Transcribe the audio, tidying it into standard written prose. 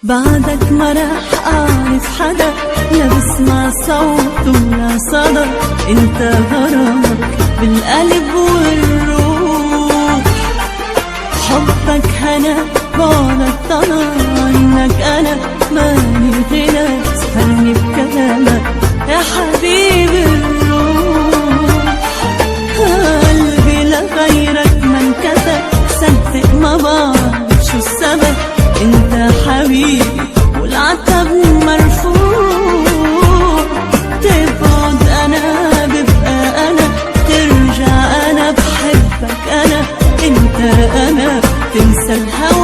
بعدك ما راح أعرف حدا، لا بسمع صوت ولا صدى. انت غرامك بالقلب والروح، حبك هنا بعدك طلع عنك أنا ماني غنى. سهرني بكلامك يا حبيبي الروح، قلبي لغيرك ما انكتب. صدق ما بعرف شو السبب، انت حبيبي والعتب مرفوع. تبعد انا ببقى انا، ترجع انا بحبك انا. انت انا تنسى الهوى